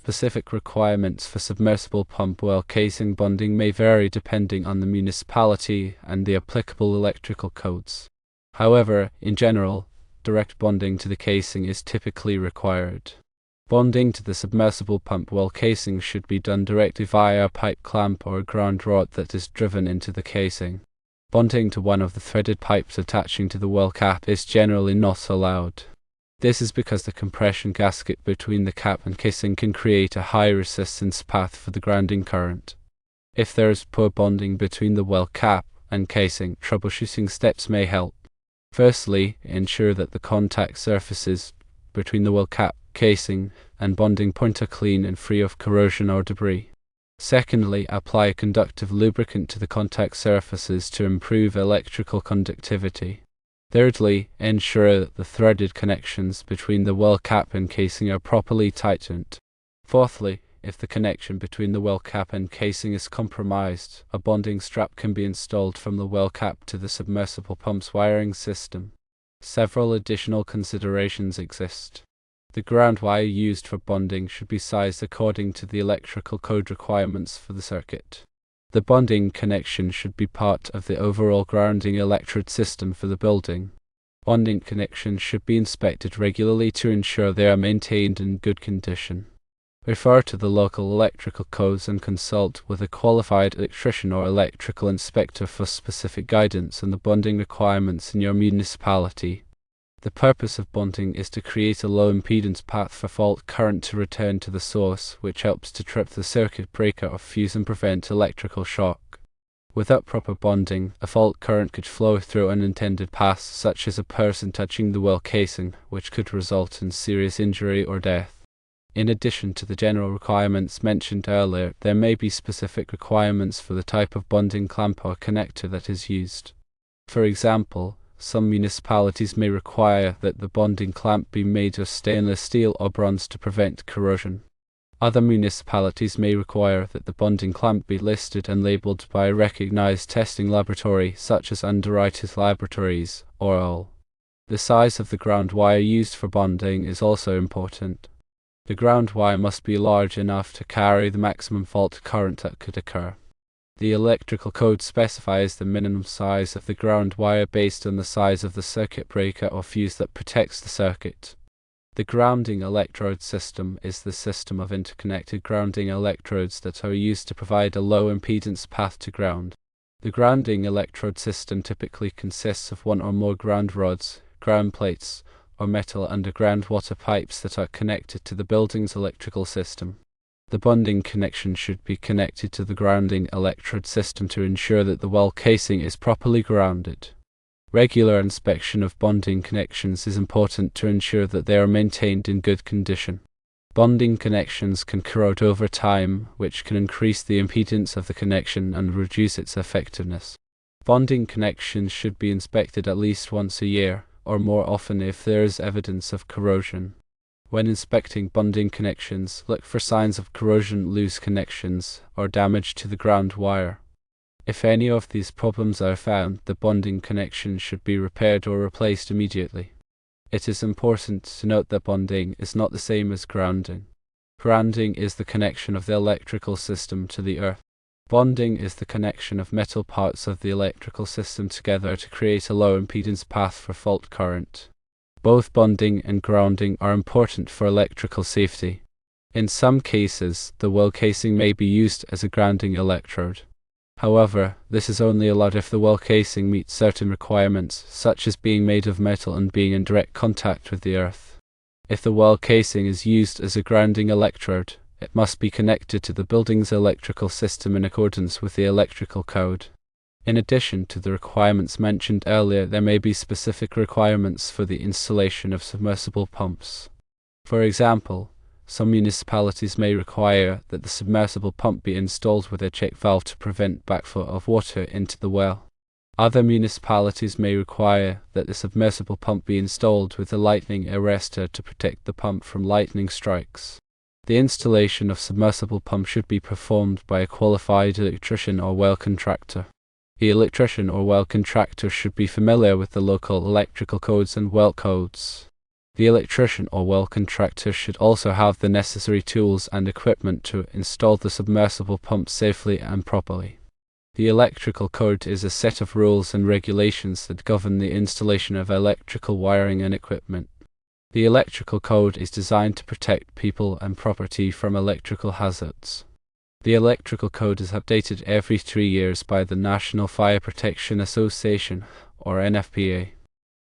Specific requirements for submersible pump well casing bonding may vary depending on the municipality and the applicable electrical codes. However, in general, direct bonding to the casing is typically required. Bonding to the submersible pump well casing should be done directly via a pipe clamp or a ground rod that is driven into the casing. Bonding to one of the threaded pipes attaching to the well cap is generally not allowed. This is because the compression gasket between the cap and casing can create a high resistance path for the grounding current. If there is poor bonding between the well cap and casing, troubleshooting steps may help. Firstly, ensure that the contact surfaces between the well cap, casing, and bonding point are clean and free of corrosion or debris. Secondly, apply a conductive lubricant to the contact surfaces to improve electrical conductivity. Thirdly, ensure that the threaded connections between the well cap and casing are properly tightened. Fourthly, if the connection between the well cap and casing is compromised, a bonding strap can be installed from the well cap to the submersible pump's wiring system. Several additional considerations exist. The ground wire used for bonding should be sized according to the electrical code requirements for the circuit. The bonding connection should be part of the overall grounding electrode system for the building. Bonding connections should be inspected regularly to ensure they are maintained in good condition. Refer to the local electrical codes and consult with a qualified electrician or electrical inspector for specific guidance on the bonding requirements in your municipality. The purpose of bonding is to create a low impedance path for fault current to return to the source, which helps to trip the circuit breaker or fuse and prevent electrical shock. Without proper bonding, a fault current could flow through unintended paths, such as a person touching the well casing, which could result in serious injury or death. In addition to the general requirements mentioned earlier, there may be specific requirements for the type of bonding clamp or connector that is used. For example, some municipalities may require that the bonding clamp be made of stainless steel or bronze to prevent corrosion. Other municipalities may require that the bonding clamp be listed and labeled by a recognized testing laboratory such as Underwriters Laboratories or OL. The size of the ground wire used for bonding is also important. The ground wire must be large enough to carry the maximum fault current that could occur. The electrical code specifies the minimum size of the ground wire based on the size of the circuit breaker or fuse that protects the circuit. The grounding electrode system is the system of interconnected grounding electrodes that are used to provide a low impedance path to ground. The grounding electrode system typically consists of one or more ground rods, ground plates, or metal underground water pipes that are connected to the building's electrical system. The bonding connection should be connected to the grounding electrode system to ensure that the well casing is properly grounded. Regular inspection of bonding connections is important to ensure that they are maintained in good condition. Bonding connections can corrode over time, which can increase the impedance of the connection and reduce its effectiveness. Bonding connections should be inspected at least once a year, or more often if there is evidence of corrosion. When inspecting bonding connections, look for signs of corrosion, loose connections, or damage to the ground wire. If any of these problems are found, the bonding connection should be repaired or replaced immediately. It is important to note that bonding is not the same as grounding. Grounding is the connection of the electrical system to the earth. Bonding is the connection of metal parts of the electrical system together to create a low impedance path for fault current. Both bonding and grounding are important for electrical safety. In some cases, the well casing may be used as a grounding electrode. However, this is only allowed if the well casing meets certain requirements, such as being made of metal and being in direct contact with the earth. If the well casing is used as a grounding electrode, it must be connected to the building's electrical system in accordance with the electrical code. In addition to the requirements mentioned earlier, there may be specific requirements for the installation of submersible pumps. For example, some municipalities may require that the submersible pump be installed with a check valve to prevent backflow of water into the well. Other municipalities may require that the submersible pump be installed with a lightning arrestor to protect the pump from lightning strikes. The installation of submersible pump should be performed by a qualified electrician or well contractor. The electrician or well contractor should be familiar with the local electrical codes and well codes. The electrician or well contractor should also have the necessary tools and equipment to install the submersible pump safely and properly. The electrical code is a set of rules and regulations that govern the installation of electrical wiring and equipment. The electrical code is designed to protect people and property from electrical hazards. The electrical code is updated every 3 years by the National Fire Protection Association, or NFPA.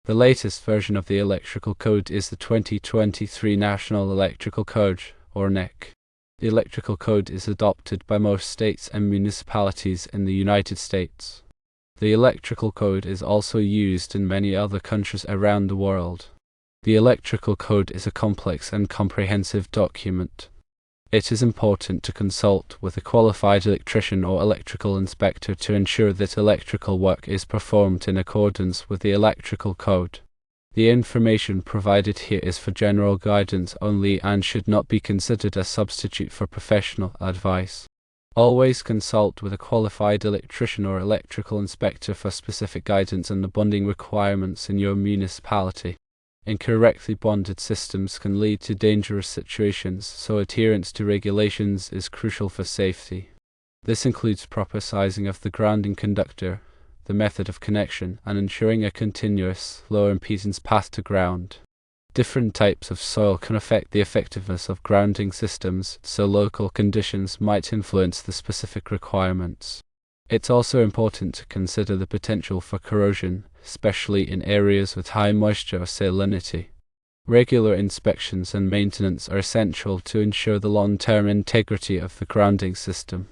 The latest version of the electrical code is the 2023 National Electrical Code, or NEC. The electrical code is adopted by most states and municipalities in the United States. The electrical code is also used in many other countries around the world. The electrical code is a complex and comprehensive document. It is important to consult with a qualified electrician or electrical inspector to ensure that electrical work is performed in accordance with the electrical code. The information provided here is for general guidance only and should not be considered a substitute for professional advice. Always consult with a qualified electrician or electrical inspector for specific guidance on the bonding requirements in your municipality. Incorrectly bonded systems can lead to dangerous situations, so adherence to regulations is crucial for safety. This includes proper sizing of the grounding conductor, the method of connection, and ensuring a continuous, low impedance path to ground. Different types of soil can affect the effectiveness of grounding systems, so local conditions might influence the specific requirements. It's also important to consider the potential for corrosion, especially in areas with high moisture or salinity. Regular inspections and maintenance are essential to ensure the long-term integrity of the grounding system.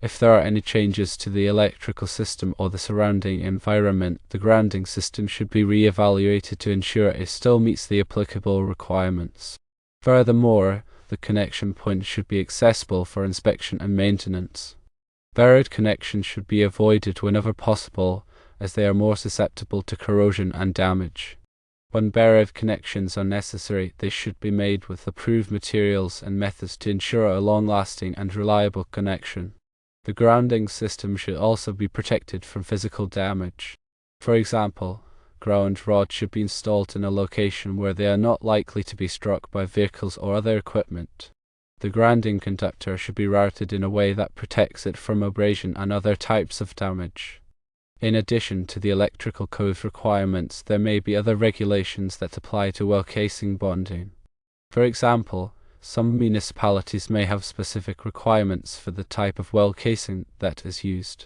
If there are any changes to the electrical system or the surrounding environment, the grounding system should be re-evaluated to ensure it still meets the applicable requirements. Furthermore, the connection point should be accessible for inspection and maintenance. Buried connections should be avoided whenever possible, as they are more susceptible to corrosion and damage. When buried connections are necessary, they should be made with approved materials and methods to ensure a long-lasting and reliable connection. The grounding system should also be protected from physical damage. For example, ground rods should be installed in a location where they are not likely to be struck by vehicles or other equipment. The grounding conductor should be routed in a way that protects it from abrasion and other types of damage. In addition to the electrical code requirements, there may be other regulations that apply to well casing bonding. For example, some municipalities may have specific requirements for the type of well casing that is used.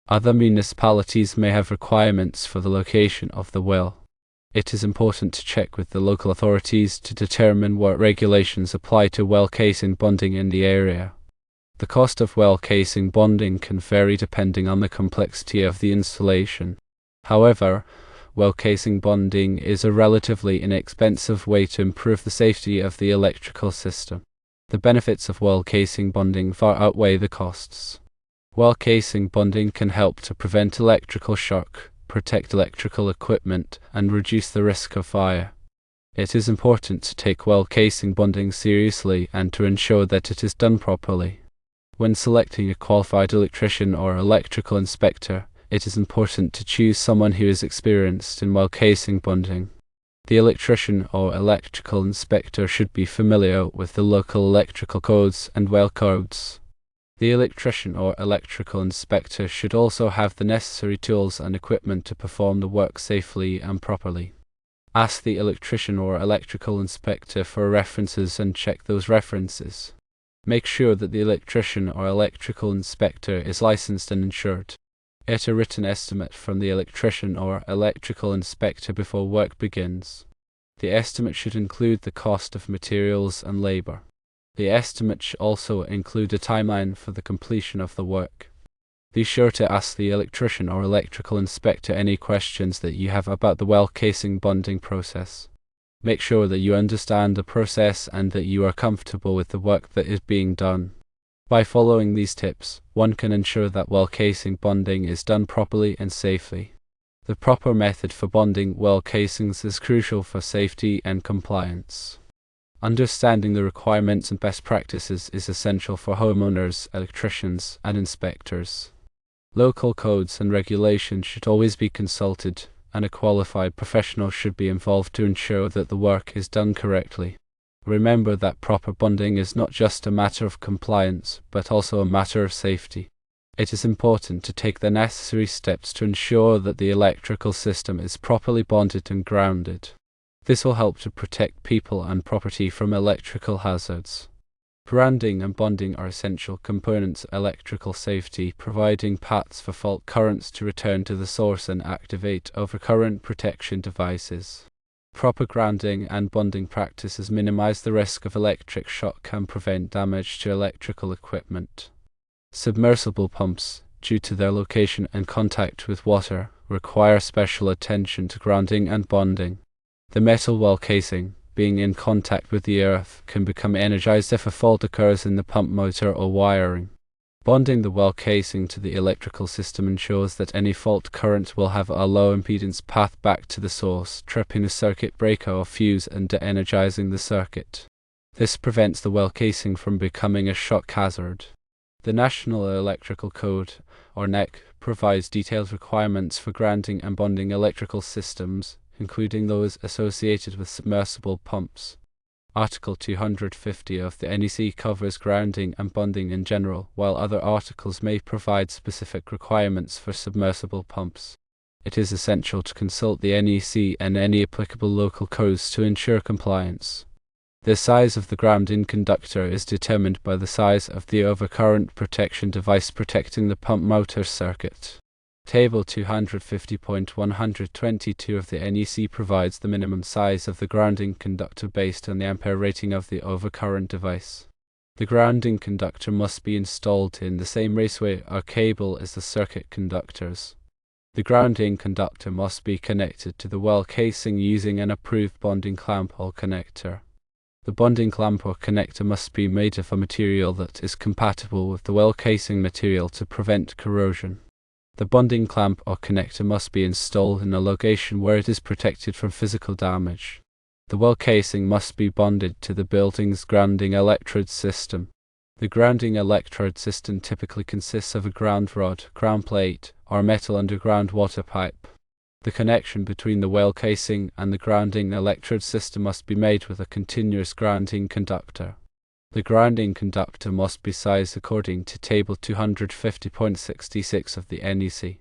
Other municipalities may have requirements for the location of the well. It is important to check with the local authorities to determine what regulations apply to well casing bonding in the area. The cost of well casing bonding can vary depending on the complexity of the installation. However, well casing bonding is a relatively inexpensive way to improve the safety of the electrical system. The benefits of well casing bonding far outweigh the costs. Well casing bonding can help to prevent electrical shock, protect electrical equipment, and reduce the risk of fire. It is important to take well casing bonding seriously and to ensure that it is done properly. When selecting a qualified electrician or electrical inspector, it is important to choose someone who is experienced in well casing bonding. The electrician or electrical inspector should be familiar with the local electrical codes and well codes. The electrician or electrical inspector should also have the necessary tools and equipment to perform the work safely and properly. Ask the electrician or electrical inspector for references and check those references. Make sure that the electrician or electrical inspector is licensed and insured. Get a written estimate from the electrician or electrical inspector before work begins. The estimate should include the cost of materials and labor. The estimate should also include a timeline for the completion of the work. Be sure to ask the electrician or electrical inspector any questions that you have about the well casing bonding process. Make sure that you understand the process and that you are comfortable with the work that is being done. By following these tips, one can ensure that well casing bonding is done properly and safely. The proper method for bonding well casings is crucial for safety and compliance. Understanding the requirements and best practices is essential for homeowners, electricians, and inspectors. Local codes and regulations should always be consulted, and a qualified professional should be involved to ensure that the work is done correctly. Remember that proper bonding is not just a matter of compliance, but also a matter of safety. It is important to take the necessary steps to ensure that the electrical system is properly bonded and grounded. This will help to protect people and property from electrical hazards. Grounding and bonding are essential components of electrical safety, providing paths for fault currents to return to the source and activate overcurrent protection devices. Proper grounding and bonding practices minimize the risk of electric shock and prevent damage to electrical equipment. Submersible pumps, due to their location and contact with water, require special attention to grounding and bonding. The metal well casing, being in contact with the earth, can become energized if a fault occurs in the pump motor or wiring. Bonding the well casing to the electrical system ensures that any fault current will have a low impedance path back to the source, tripping a circuit breaker or fuse and de-energizing the circuit. This prevents the well casing from becoming a shock hazard. The National Electrical Code, or NEC, provides detailed requirements for grounding and bonding electrical systems, including those associated with submersible pumps. Article 250 of the NEC covers grounding and bonding in general, while other articles may provide specific requirements for submersible pumps. It is essential to consult the NEC and any applicable local codes to ensure compliance. The size of the grounding conductor is determined by the size of the overcurrent protection device protecting the pump motor circuit. Table 250.122 of the NEC provides the minimum size of the grounding conductor based on the ampere rating of the overcurrent device. The grounding conductor must be installed in the same raceway or cable as the circuit conductors. The grounding conductor must be connected to the well casing using an approved bonding clamp or connector. The bonding clamp or connector must be made of a material that is compatible with the well casing material to prevent corrosion. The bonding clamp or connector must be installed in a location where it is protected from physical damage. The well casing must be bonded to the building's grounding electrode system. The grounding electrode system typically consists of a ground rod, ground plate, or metal underground water pipe. The connection between the well casing and the grounding electrode system must be made with a continuous grounding conductor. The grounding conductor must be sized according to Table 250.66 of the NEC.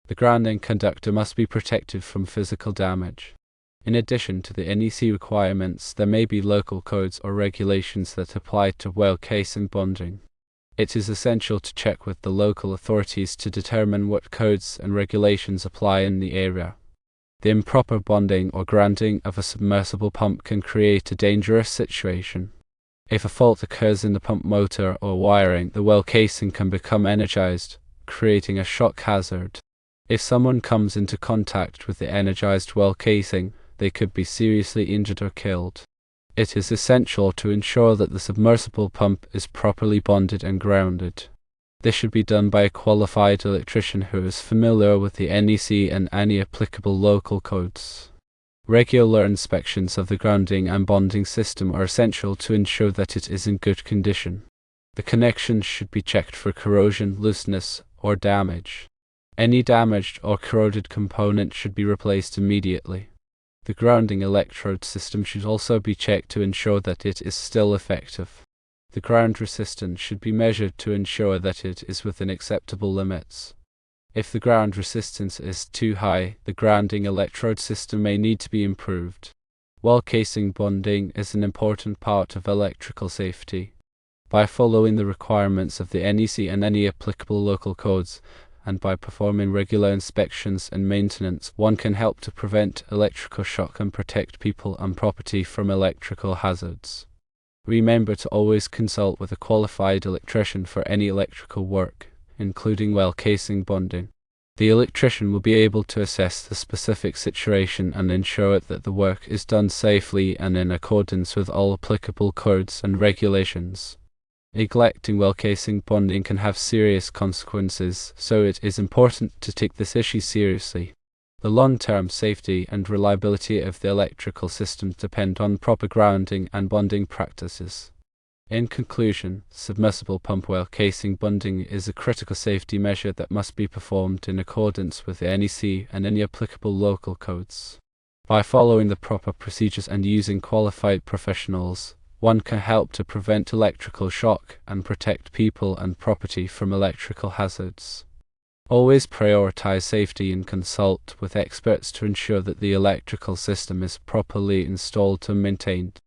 The grounding conductor must be protected from physical damage. In addition to the NEC requirements, there may be local codes or regulations that apply to well casing bonding. It is essential to check with the local authorities to determine what codes and regulations apply in the area. The improper bonding or grounding of a submersible pump can create a dangerous situation. If a fault occurs in the pump motor or wiring, the well casing can become energized, creating a shock hazard. If someone comes into contact with the energized well casing, they could be seriously injured or killed. It is essential to ensure that the submersible pump is properly bonded and grounded. This should be done by a qualified electrician who is familiar with the NEC and any applicable local codes. Regular inspections of the grounding and bonding system are essential to ensure that it is in good condition. The connections should be checked for corrosion, looseness, or damage. Any damaged or corroded component should be replaced immediately. The grounding electrode system should also be checked to ensure that it is still effective. The ground resistance should be measured to ensure that it is within acceptable limits. If the ground resistance is too high, the grounding electrode system may need to be improved. Well casing bonding is an important part of electrical safety. By following the requirements of the NEC and any applicable local codes, and by performing regular inspections and maintenance, one can help to prevent electrical shock and protect people and property from electrical hazards. Remember to always consult with a qualified electrician for any electrical work, including well casing bonding. The electrician will be able to assess the specific situation and ensure that the work is done safely and in accordance with all applicable codes and regulations. Neglecting well casing bonding can have serious consequences, so it is important to take this issue seriously. The long-term safety and reliability of the electrical system depend on proper grounding and bonding practices. In conclusion, submersible pump well casing bonding is a critical safety measure that must be performed in accordance with the NEC and any applicable local codes. By following the proper procedures and using qualified professionals, one can help to prevent electrical shock and protect people and property from electrical hazards. Always prioritize safety and consult with experts to ensure that the electrical system is properly installed and maintained.